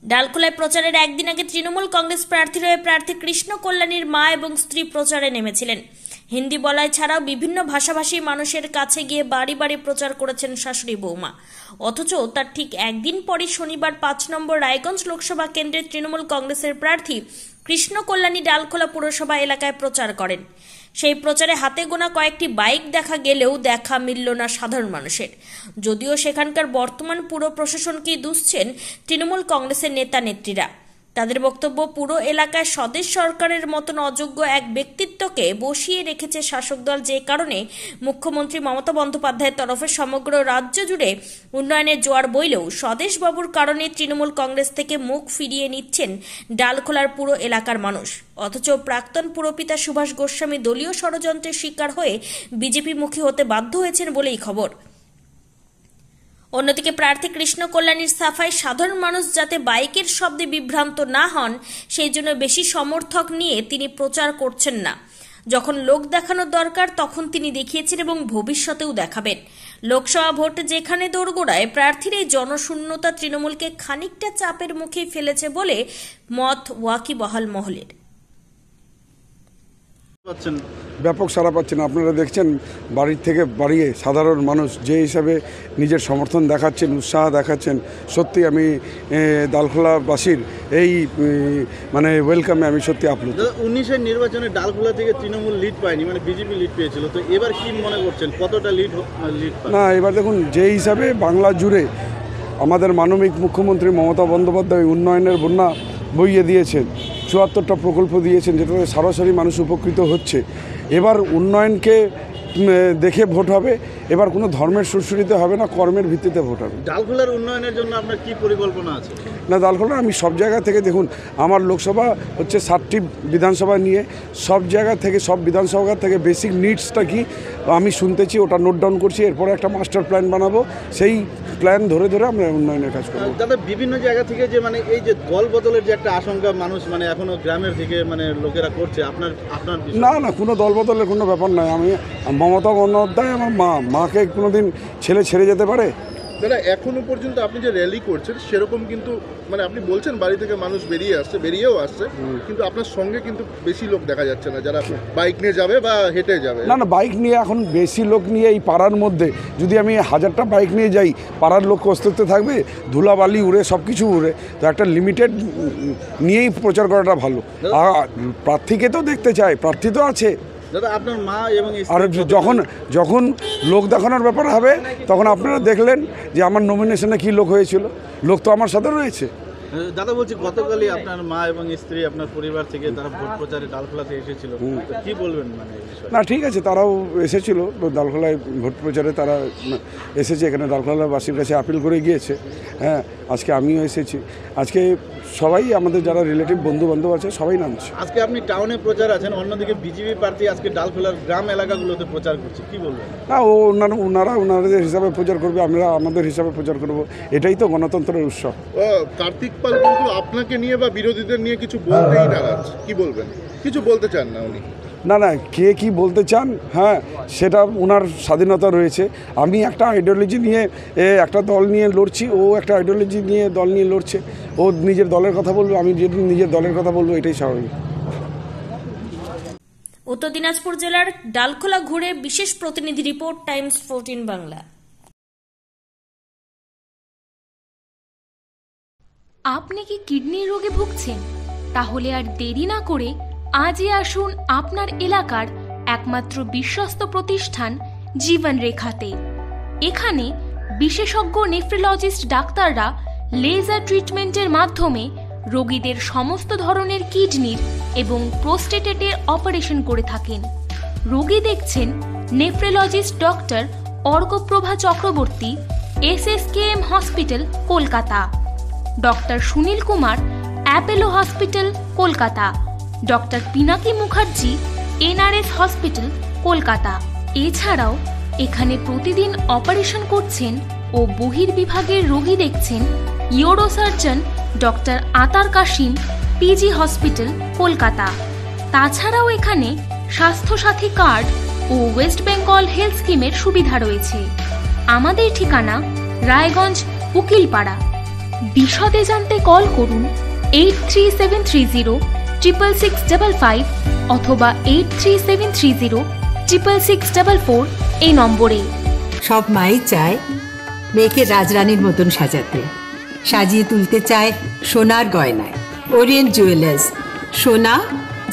ডালখোলায় প্রচারের একদিন আগে তৃণমূল কংগ্রেস প্রার্থীর হয়ে প্রার্থী কৃষ্ণ কল্যাণীর মা এবং স্ত্রী প্রচারে নেমেছিলেন। হিন্দি বলায় ছাড়াও বিভিন্ন ভাষাভাষী মানুষের কাছে গিয়ে বাড়ি বাড়ি প্রচার করেছেন শাশুড়ি বৌমা। অথচ তার ঠিক একদিন পরই শনিবার 5 নম্বর রায়গঞ্জ লোকসভা কেন্দ্রের তৃণমূল কংগ্রেসের প্রার্থী কৃষ্ণ কল্যাণী ডালখোলা পুরসভা এলাকায় প্রচার করেন। সেই প্রচারে হাতে গোনা কয়েকটি বাইক দেখা গেলেও দেখা মিলল না সাধারণ মানুষের। যদিও সেখানকার বর্তমান পুর প্রশাসনকেই দুষছেন তৃণমূল কংগ্রেসের নেতা নেত্রীরা। তাদের বক্তব্য, পুরো এলাকায় স্বদেশ সরকারের মতন অযোগ্য এক ব্যক্তিত্বকে বসিয়ে রেখেছে শাসক দল, যে কারণে মুখ্যমন্ত্রী মমতা বন্দ্যোপাধ্যায়ের তরফে সমগ্র রাজ্য জুড়ে উন্নয়নের জোয়ার বইলেও স্বদেশ বাবুর কারণে তৃণমূল কংগ্রেস থেকে মুখ ফিরিয়ে নিচ্ছেন ডালখোলার পুরো এলাকার মানুষ। অথচ প্রাক্তন পুরপিতা সুভাষ গোস্বামী দলীয় ষড়যন্ত্রের শিকার হয়ে বিজেপি মুখী হতে বাধ্য হয়েছেন বলেই খবর। অন্যদিকে প্রার্থী কৃষ্ণ কল্যাণীর সাফাই, সাধারণ মানুষ যাতে বাইকের শব্দে বিভ্রান্ত না হন সেই জন্য বেশি সমর্থক নিয়ে তিনি প্রচার করছেন না। যখন লোক দেখানোর দরকার তখন তিনি দেখিয়েছেন এবং ভবিষ্যতেও দেখাবেন। লোকসভা ভোট যেখানে দোরগোড়ায়, প্রার্থীর এই জনশূন্যতা তৃণমূলকে খানিকটা চাপের মুখে ফেলেছে বলে মত ওয়াকিবহাল মহলের। ব্যাপক সাড়া পাচ্ছেন। আপনারা দেখছেন বাড়ির থেকে বাড়িয়ে সাধারণ মানুষ যে হিসাবে নিজের সমর্থন দেখাচ্ছেন, উৎসাহ দেখাচ্ছেন, সত্যি আমি ডালখোলাবাসীর এই ওয়েলকামে আমি সত্যি আপ্লুত। 19-এর নির্বাচনে ডালখোলা থেকে তৃণমূল লিড পায়নি, বিজেপি লিড পেয়েছিল, তো এবার কি মনে করছেন কতটা লিড না, এবার দেখুন যে হিসাবে বাংলা জুড়ে আমাদের মাননীয় মুখ্যমন্ত্রী মমতা বন্দ্যোপাধ্যায় উন্নয়নের বন্যা বইয়ে দিয়েছেন, 74টা প্রকল্প দিয়েছেন, যেটাতে সরাসরি মানুষ উপকৃত হচ্ছে। এবার উন্নয়নকে দেখে ভোট হবে। এবার কোনো ধর্মের সুরসুরিতে হবে না, কর্মের ভিত্তিতে ভোট হবে। ডালখোলার উন্নয়নের জন্য আপনার কি পরিকল্পনা আছে? না, ডালখোলা আমি সব জায়গা থেকে, দেখুন আমার লোকসভা হচ্ছে 7টি বিধানসভা নিয়ে, সব জায়গা থেকে, সব বিধানসভা থেকে বেসিক নিডসটা কি আমি শুনতেছি, ওটা নোট ডাউন করছি। এরপরে একটা মাস্টার প্ল্যান বানাবো, সেই প্ল্যান ধরে ধরে আমরা উন্নয়নের কাজ করবো। দাদা, বিভিন্ন জায়গা থেকে যে এই যে দল বদলের যে একটা আশঙ্কা মানুষ এখনো গ্রামের থেকে লোকেরা করছে, আপনার না না, কোনো দল বদলের কোনো ব্যাপার নয়। আমি মমতা বন্দ্যোপাধ্যায় আমার মাকে কোনোদিন ছেলে ছেড়ে যেতে পারে? দাদা, এখনো পর্যন্ত আপনি যে র্যালি করছেন সেরকম কিন্তু আপনি বলছেন বাড়ি থেকে মানুষ বেরিয়েও আসছে, কিন্তু আপনার সঙ্গে কিন্তু বেশি লোক দেখা যাচ্ছে না যারা বাইক নিয়ে যাবে বা হেঁটে যাবে। না না, বাইক নিয়ে এখন বেশি লোক নিয়ে এই পাড়ার মধ্যে যদি আমি 1000টা বাইক নিয়ে যাই, পাড়ার লোক অস্তিত্ব থাকবে? ধুলাবালি উড়ে সব কিছু উড়ে, তো একটা লিমিটেড নিয়েই প্রচার করাটা ভালো। আর প্রার্থীকে তো দেখতে চাই, প্রার্থী তো আছে। দাদা, আপনার মা এবং আর যখন লোক দেখানোর ব্যাপার হবে তখন আপনারা দেখলেন যে আমার নমিনেশনে কি লোক হয়েছিল, লোক তো আমার সাথে রয়েছে। দাদা বলছি, গতকালই আপনার মা এবং স্ত্রী আপনার পরিবার থেকে তারা ভোট প্রচারে ডালখোলাতে এসেছিল, কি বলবেন? না ঠিক আছে, তারাও এসেছিল ডালখোলায় ভোট প্রচারে, তারা এসেছে এখানে ডালখোলাবাসীর কাছে আপিল করে গিয়েছে। হ্যাঁ, আজকে আমিও এসেছি। আজকে সবাই আমাদের যারা রিলেটিভ বন্ধু বান্ধব আছে সবাই নামছে। আজকে আপনি টাউনে প্রচার আছেন, অন্যদিকে বিজেপি প্রার্থী আজকে ডালখোলার গ্রাম এলাকাগুলোতে প্রচার করছে, কি বলবেন? না, ওনারা ওনাদের হিসাবে প্রচার করবে, আমরা আমাদের হিসাবে প্রচার করব। এটাই তো গণতন্ত্রের উৎসব। কার্তিক পাল কিন্তু আপনাকে নিয়ে বা বিরোধীদের নিয়ে কিছু বলতেই নারাজ, কি বলবেন? কিছু বলতে চান না উনি? না না, কে কি বলতে চান, হ্যাঁ সেটা ওনার স্বাধীনতা রয়েছে। আমি একটা আইডিওলজি নিয়ে একটা দল নিয়ে লড়ছি, ও একটা আইডিওলজি নিয়ে দল নিয়ে লড়ছে। ও নিজের দলের কথা বলবে, আমি যেদিন নিজের দলের কথা বলবো, এটাই স্বাভাবিক। উত্তর দিনাজপুর জেলার ডালখোলা ঘুরে বিশেষ প্রতিনিধি রিপোর্ট, টাইমস 14 বাংলা। আপনি কি কিডনির রোগে ভুগছেন? তাহলে আর দেরি না করে আজই আসুন আপনার এলাকার একমাত্র বিশ্বস্ত প্রতিষ্ঠান জীবন রেখাতে। এখানে বিশেষজ্ঞ নেফ্রোলজিস্ট ডাক্তাররা লেজার ট্রিটমেন্টের মাধ্যমে রোগীদের সমস্ত ধরনের কিডনির এবং প্রোস্টেটের অপারেশন করে থাকেন। রোগী দেখছেন nephrologist doctor Arkaprava Chakraborty, SSKM hospital, Kolkata. Doctor Sunil Kumar, Apollo hospital, Kolkata. Doctor Pinaki Mukherjee, NRS hospital, Kolkata. এছাড়াও এখানে প্রতিদিন অপারেশন করছেন ও বহির্বিভাগের রোগী দেখছেন ইউরোসার্জন ডক্টর আতার কাশিম, PG হসপিটাল, কলকাতা। তাছাড়াও এখানে স্বাস্থ্যসাথী কার্ড ও ওয়েস্ট বেঙ্গল হেলথ স্কিমের সুবিধা রয়েছে। আমাদের ঠিকানা রায়গঞ্জ, উকিলপাড়া। বিশদে জানতে কল করুন 8373066655 অথবা 8373066644 এই নম্বরে। সব মাই চায় মেয়েকে রাজরানীর মতন সাজাতে, সাজিয়ে তুলতে চায় সোনার গয়নায়। ওরিয়েন্ট জুয়েলার্স, সোনা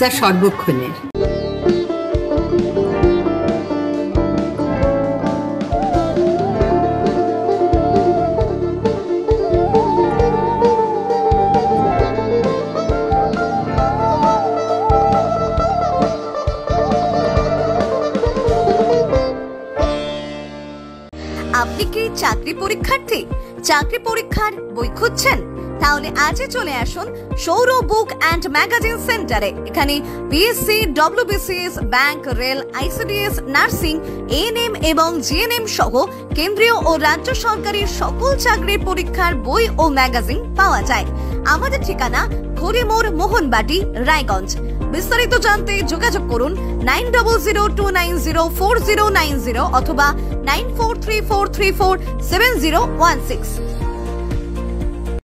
যা সর্বক্ষণের। আপনি কি চাকরি পরীক্ষার্থী? চাকরি পরীক্ষার বই খুঁজছেন? তাহলে আজই চলে আসুন সৌর বুক অ্যান্ড ম্যাগাজিন সেন্টারে। এখানে BSc, WBCS, bank, rail, ICDS, nursing, ANM এবং জিএনএম সহ কেন্দ্রীয় ও রাজ্য সরকারের সকল চাকরির পরীক্ষার বই ও ম্যাগাজিন পাওয়া যায়। আমাদের ঠিকানা খড়িমোড়, মোহনবাটি, রায়গঞ্জ। বিস্তারিত জানতে যোগাযোগ করুন 9002904090 অথবা 9434347016।